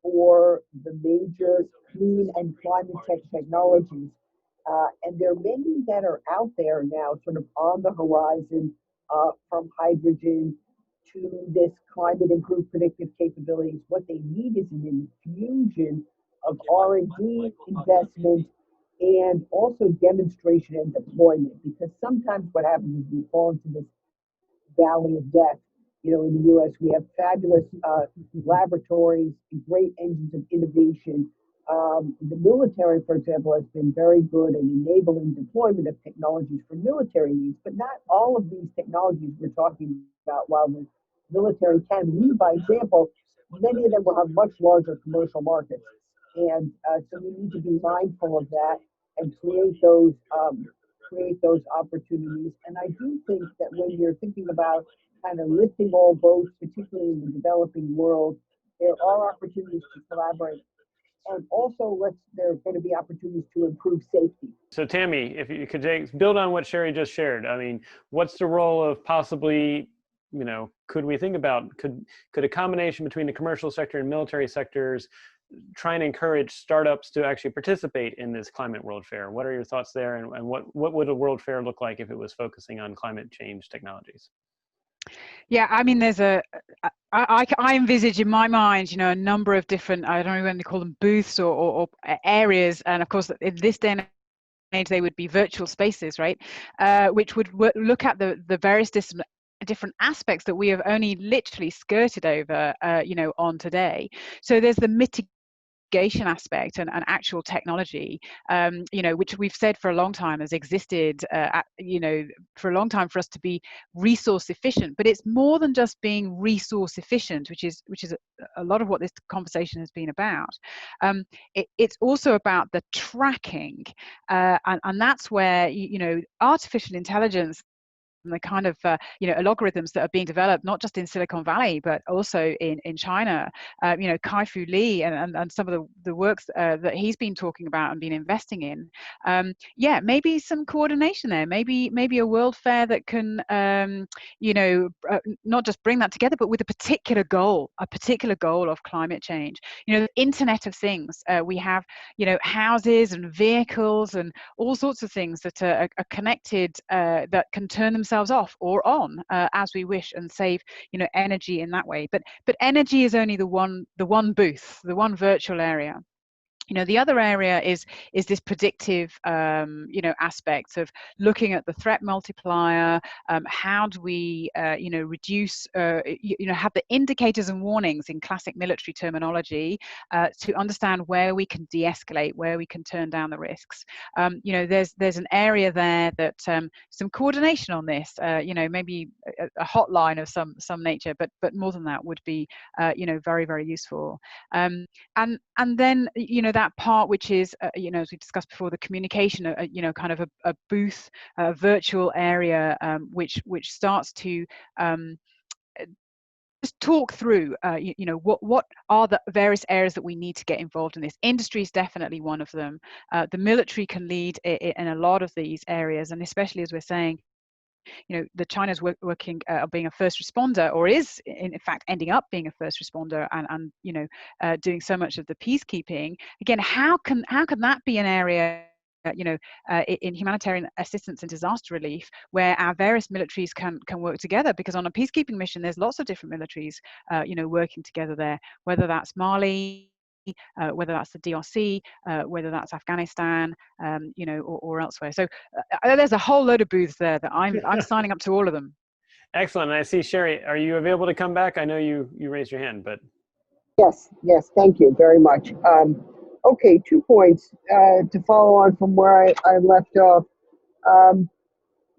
for the major clean and climate tech technologies. And there are many that are out there now, sort of on the horizon, from hydrogen to this climate improved predictive capabilities. What they need is an infusion of R&D investment and also demonstration and deployment, because sometimes what happens is we fall into this valley of death. In the US, we have fabulous laboratories, great engines of innovation. The military, for example, has been very good in enabling deployment of technologies for military needs, but not all of these technologies we're talking about, while the military can lead by example, many of them will have much larger commercial markets. And so we need to be mindful of that and create those opportunities. And I do think that when you're thinking about kind of lifting all boats, particularly in the developing world. There are opportunities to collaborate. And also, there are going to be opportunities to improve safety. So Tammy, if you could build on what Sherry just shared, I mean, what's the role of possibly, could we think about, could a combination between the commercial sector and military sectors try and encourage startups to actually participate in this climate world fair? What are your thoughts there, and what would a world fair look like if it was focusing on climate change technologies? Yeah, I mean, I envisage in my mind, a number of different, I don't know when they call them, booths or areas. And of course, in this day and age, they would be virtual spaces, right? Which would look at the various different aspects that we have only literally skirted over, on today. So there's the mitigation aspect and actual technology, which we've said for a long time has existed, for a long time for us to be resource efficient. But it's more than just being resource efficient, which is a lot of what this conversation has been about. It's also about the tracking, and that's where artificial intelligence and the kind of algorithms that are being developed not just in Silicon Valley but also in China. Kai-Fu Lee and some of the works that he's been talking about and been investing in. Maybe some coordination there. Maybe a world fair that can not just bring that together, but with a particular goal of climate change. The Internet of Things. We have houses and vehicles and all sorts of things that are connected, that can turn themselves off or on as we wish, and save energy in that way. But energy is only the one booth, the one virtual area. The other area is this predictive, aspect of looking at the threat multiplier. How do we, reduce, have the indicators and warnings in classic military terminology to understand where we can de-escalate, where we can turn down the risks. There's an area there that some coordination on this, maybe a hotline of some nature, but more than that would be, very, very useful. And then, that part which is, as we discussed before, the communication, kind of a booth, a virtual area, which starts to just talk through, what are the various areas that we need to get involved in this. Industry is definitely one of them. The military can lead in a lot of these areas, and especially as we're saying, the China's working, being a first responder, or is in fact ending up being a first responder, and doing so much of the peacekeeping. Again, how can that be an area, in humanitarian assistance and disaster relief, where our various militaries can work together? Because on a peacekeeping mission, there's lots of different militaries, working together there, whether that's Mali, whether that's the DRC, whether that's Afghanistan, or elsewhere. So there's a whole load of booths there that I'm signing up to all of them. Excellent. And I see, Sherry, are you available to come back? I know you raised your hand, but. Yes, thank you very much. Okay, 2 points to follow on from where I left off.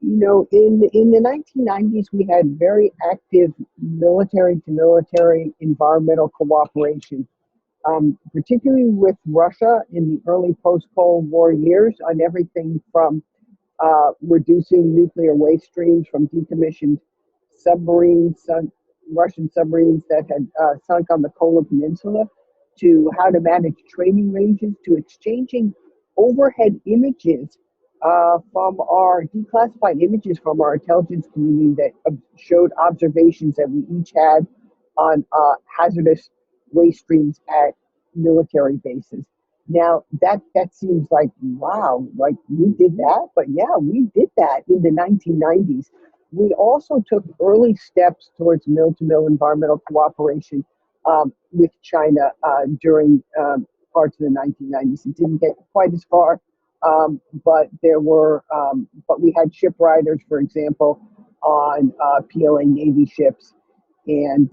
In the 1990s, we had very active military-to-military environmental cooperation, particularly with Russia in the early post-Cold War years, on everything from reducing nuclear waste streams from decommissioned submarines, Russian submarines that had sunk on the Kola Peninsula, to how to manage training ranges, to exchanging overhead images from our declassified images from our intelligence community that showed observations that we each had on hazardous waste streams at military bases. Now that seems like, wow, like we did that, but yeah, we did that in the 1990s. We also took early steps towards mill-to-mill environmental cooperation with China during parts of the 1990s. It didn't get quite as far, but we had ship riders, for example, on PLA Navy ships, and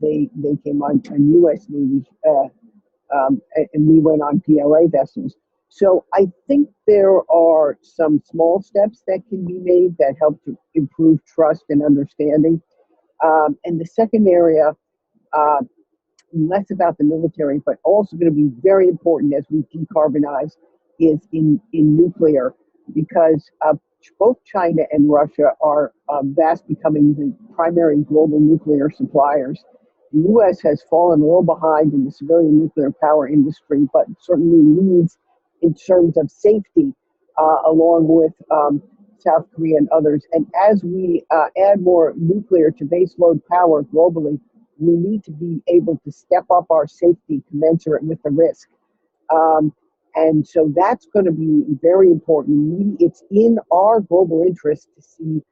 they came on U.S. Navy, and we went on PLA vessels. So I think there are some small steps that can be made that help to improve trust and understanding. And the second area, less about the military, but also going to be very important as we decarbonize, is in nuclear, because both China and Russia are fast becoming the primary global nuclear suppliers. The U.S. has fallen a little behind in the civilian nuclear power industry, but certainly leads in terms of safety, along with South Korea and others. And as we add more nuclear to baseload power globally, we need to be able to step up our safety commensurate with the risk. And so that's going to be very important. It's in our global interest to see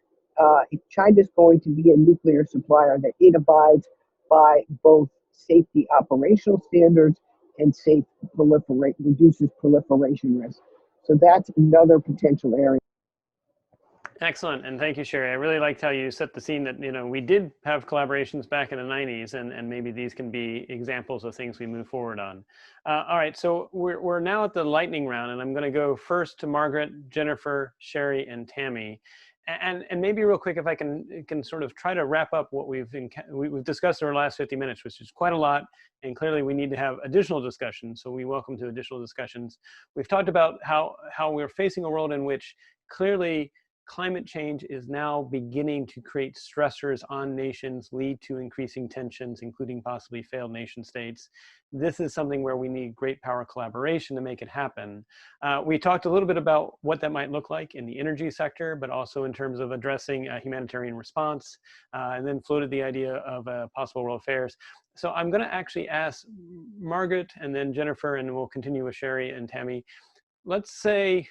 if China's going to be a nuclear supplier, that it abides by both safety operational standards and reduces proliferation risk. So that's another potential area. Excellent, and thank you, Sherry. I really liked how you set the scene that, we did have collaborations back in the 90s, and maybe these can be examples of things we move forward on. All right, so we're now at the lightning round, and I'm going to go first to Margaret, Jennifer, Sherry, and Tammy. And maybe real quick, if I can sort of try to wrap up what we've discussed over the last 50 minutes, which is quite a lot, and clearly we need to have additional discussions, so we welcome to additional discussions. We've talked about how we're facing a world in which clearly climate change is now beginning to create stressors on nations, lead to increasing tensions, including possibly failed nation states. This is something where we need great power collaboration to make it happen. We talked a little bit about what that might look like in the energy sector, but also in terms of addressing a humanitarian response, and then floated the idea of possible world affairs. So I'm going to actually ask Margaret and then Jennifer, and we'll continue with Sherry and Tammy. Let's say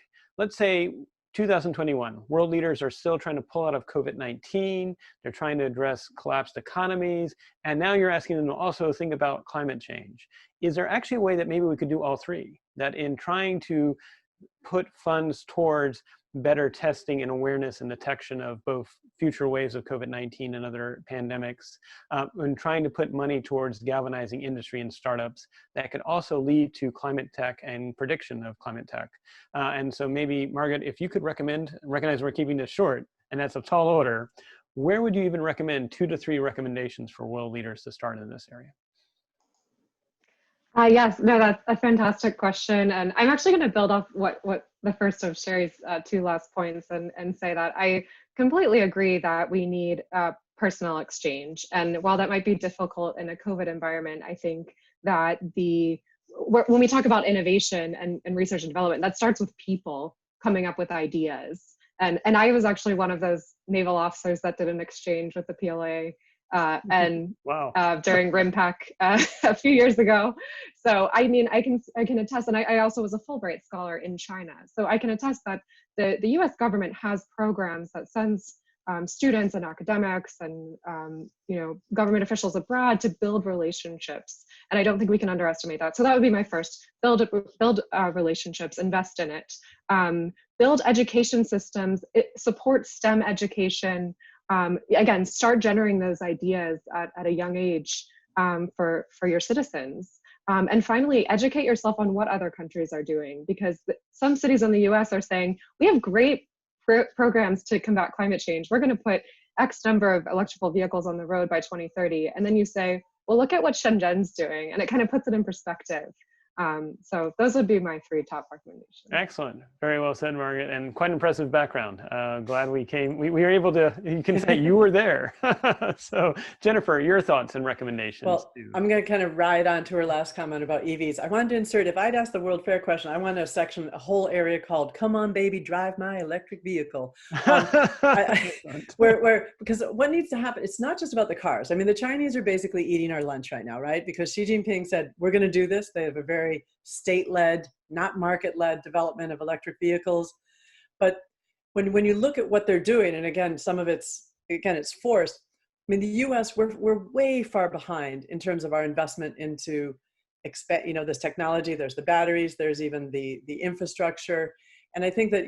2021, world leaders are still trying to pull out of COVID-19. They're trying to address collapsed economies. And now you're asking them to also think about climate change. Is there actually a way that maybe we could do all three? That in trying to put funds towards better testing and awareness and detection of both future waves of COVID-19 and other pandemics, and trying to put money towards galvanizing industry and startups that could also lead to climate tech and prediction of climate tech. And so maybe, Margaret, if you could recognize we're keeping this short, and that's a tall order, where would you even recommend 2 to 3 recommendations for world leaders to start in this area? Yes, no, that's a fantastic question. And I'm actually going to build off what the first of Sherry's 2 last points and say that I completely agree that we need personnel exchange. And while that might be difficult in a COVID environment, I think that when we talk about innovation and research and development, that starts with people coming up with ideas. And I was actually one of those naval officers that did an exchange with the PLA wow. During RIMPAC a few years ago. So I mean, I can attest, and I also was a Fulbright scholar in China. So I can attest that the US government has programs that sends students and academics and government officials abroad to build relationships. And I don't think we can underestimate that. So that would be my first: build relationships, invest in it, build education systems, support STEM education. Again, start generating those ideas at a young age for your citizens. And finally, educate yourself on what other countries are doing, because some cities in the US are saying, we have great programs to combat climate change. We're going to put X number of electrical vehicles on the road by 2030. And then you say, well, look at what Shenzhen's doing. And it kind of puts it in perspective. So those would be my 3 top recommendations. Excellent. Very well said, Margaret, and quite impressive background. Glad we came. We were able to, you can say you were there. So Jennifer, your thoughts and recommendations. Well, I'm going to kind of ride on to her last comment about EVs. I wanted to insert, if I'd asked the World Fair question, I wanted a whole area called "Come on, baby, drive my electric vehicle." Because what needs to happen, it's not just about the cars. I mean, the Chinese are basically eating our lunch right now, right? Because Xi Jinping said, we're going to do this. They have a very state-led, not market-led development of electric vehicles. But when you look at what they're doing, and again, some of it's forced. I mean, the U.S., we're way far behind in terms of our investment into this technology. There's the batteries, there's even the infrastructure. And I think that,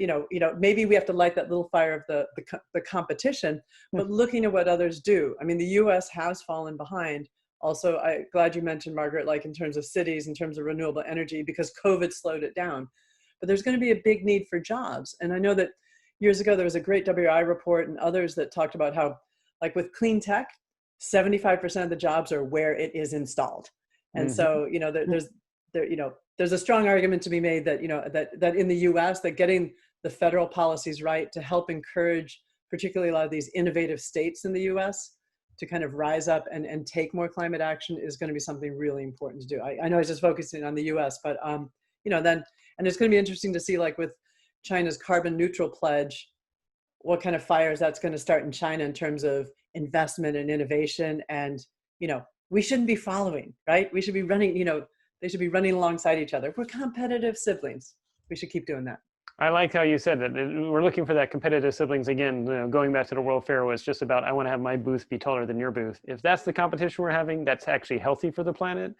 maybe we have to light that little fire of the competition, but looking at what others do. I mean, the U.S. has fallen behind. Also, I'm glad you mentioned, Margaret, like in terms of cities, in terms of renewable energy, because COVID slowed it down. But there's going to be a big need for jobs. And I know that years ago, there was a great WI report and others that talked about how, like with clean tech, 75% of the jobs are where it is installed. And so, there's a strong argument to be made that, that in the US, that getting the federal policies right to help encourage particularly a lot of these innovative states in the US to kind of rise up and take more climate action is going to be something really important to do. I know I was just focusing on the US, but then, and it's going to be interesting to see, like with China's carbon neutral pledge, what kind of fires that's going to start in China in terms of investment and innovation. And, we shouldn't be following, right? We should be running, they should be running alongside each other. We're competitive siblings. We should keep doing that. I like how you said that. We're looking for that competitive siblings again. Going back to the World Fair was just about, I want to have my booth be taller than your booth. If that's the competition we're having, that's actually healthy for the planet,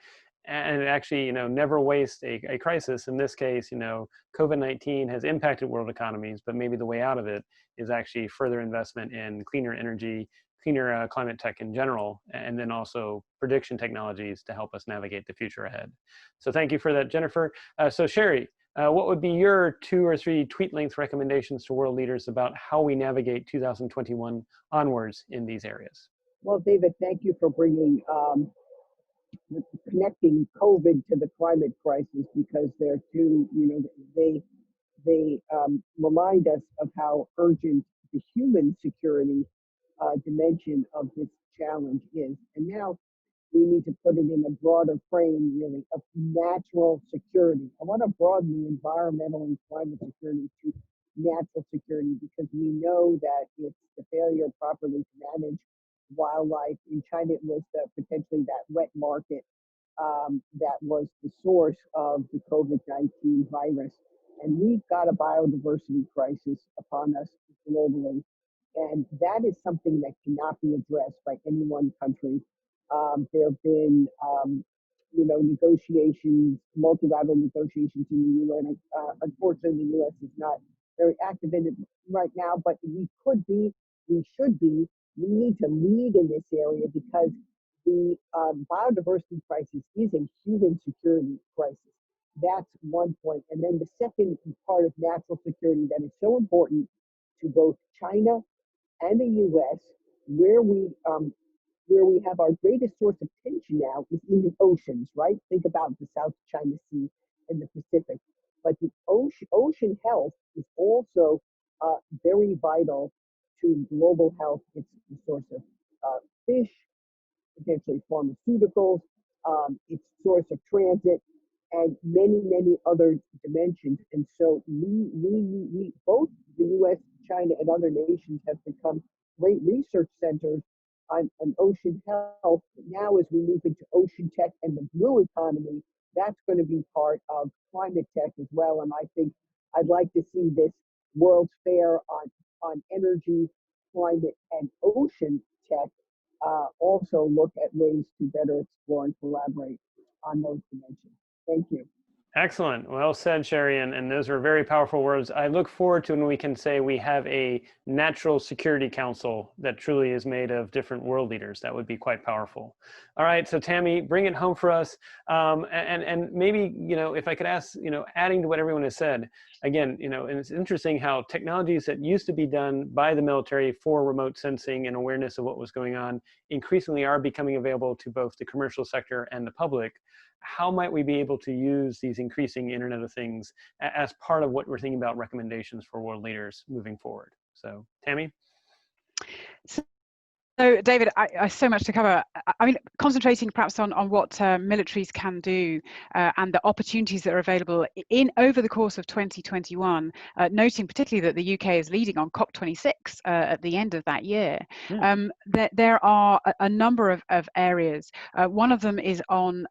and actually, never waste a crisis. In this case, COVID-19 has impacted world economies, but maybe the way out of it is actually further investment in cleaner energy, cleaner climate tech in general, and then also prediction technologies to help us navigate the future ahead. So thank you for that, Jennifer. So Sherry, what would be your 2 or 3 tweet-length recommendations to world leaders about how we navigate 2021 onwards in these areas? Well, David, thank you for bringing connecting COVID to the climate crisis, because they're two, they remind us of how urgent the human security dimension of this challenge is. And now we need to put it in a broader frame, really, of natural security. I want to broaden the environmental and climate security to natural security, because we know that it's the failure properly to manage wildlife. In China, it was potentially that wet market that was the source of the COVID-19 virus. And we've got a biodiversity crisis upon us globally. And that is something that cannot be addressed by any one country. There have been, negotiations, multilateral negotiations in the UN. Unfortunately, the U.S. is not very active in it right now, but we could be, we should be. We need to lead in this area, because the biodiversity crisis is a human security crisis. That's one point. And then the second part of natural security that is so important to both China and the U.S., where we have our greatest source of tension now is in the oceans, right? Think about the South China Sea and the Pacific. But the ocean health is also very vital to global health. It's the source of fish, potentially pharmaceuticals, it's source of transit, and many, many other dimensions. And so we both the U.S., China, and other nations have become great research centers on ocean health. Now, as we move into ocean tech and the blue economy, that's going to be part of climate tech as well. And I think I'd like to see this World's Fair on energy, climate, and ocean tech also look at ways to better explore and collaborate on those dimensions. Thank you. Excellent. Well said, Sherry, and those are very powerful words. I look forward to when we can say we have a natural security council that truly is made of different world leaders. That would be quite powerful. All right, so Tammy, bring it home for us. And maybe, if I could ask, adding to what everyone has said, again, and it's interesting how technologies that used to be done by the military for remote sensing and awareness of what was going on increasingly are becoming available to both the commercial sector and the public. How might we be able to use these increasing Internet of Things as part of what we're thinking about recommendations for world leaders moving forward? So, Tammy? So, David, I so much to cover. I mean, concentrating perhaps on what militaries can do and the opportunities that are available over the course of 2021, noting particularly that the UK is leading on COP26 at the end of that year. There are a number of areas. One of them is on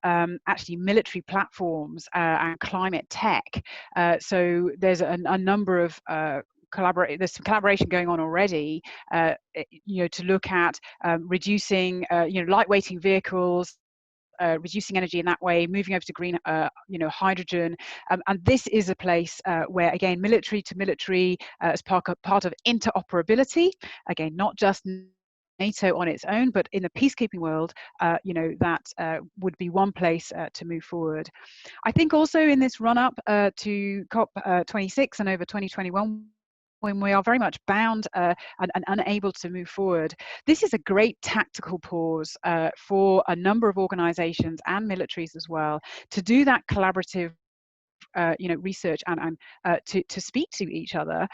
actually military platforms and climate tech. So there's a number of there's some collaboration going on already, to look at reducing, lightweighting vehicles, reducing energy in that way, moving over to green, hydrogen. And this is a place where, again, military to military as part of interoperability, again, not just NATO on its own, but in the peacekeeping world, that would be one place to move forward. I think also in this run-up to COP26 and over 2021, when we are very much bound and unable to move forward, this is a great tactical pause for a number of organizations and militaries as well to do that collaborative research and to speak to each other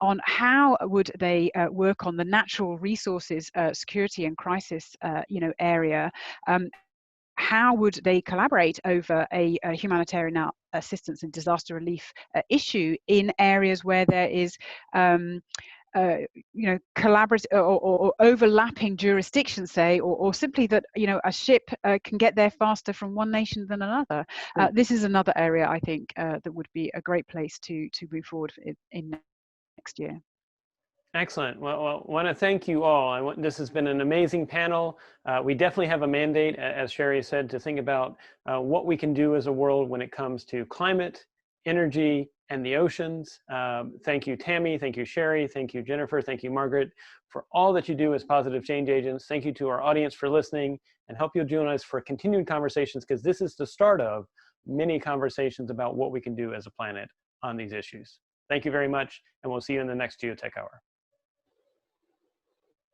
on how would they work on the natural resources security and crisis area. How would they collaborate over a humanitarian assistance and disaster relief issue in areas where there is collaborative or overlapping jurisdictions, say, or simply that a ship can get there faster from one nation than another. This is another area I think that would be a great place to move forward in next year. Excellent. Well, I want to thank you all. This has been an amazing panel. We definitely have a mandate, as Sherry said, to think about what we can do as a world when it comes to climate, energy, and the oceans. Thank you, Tammy. Thank you, Sherry. Thank you, Jennifer. Thank you, Margaret, for all that you do as positive change agents. Thank you to our audience for listening, and hope you'll join us for continued conversations, because this is the start of many conversations about what we can do as a planet on these issues. Thank you very much, and we'll see you in the next Geotech Hour.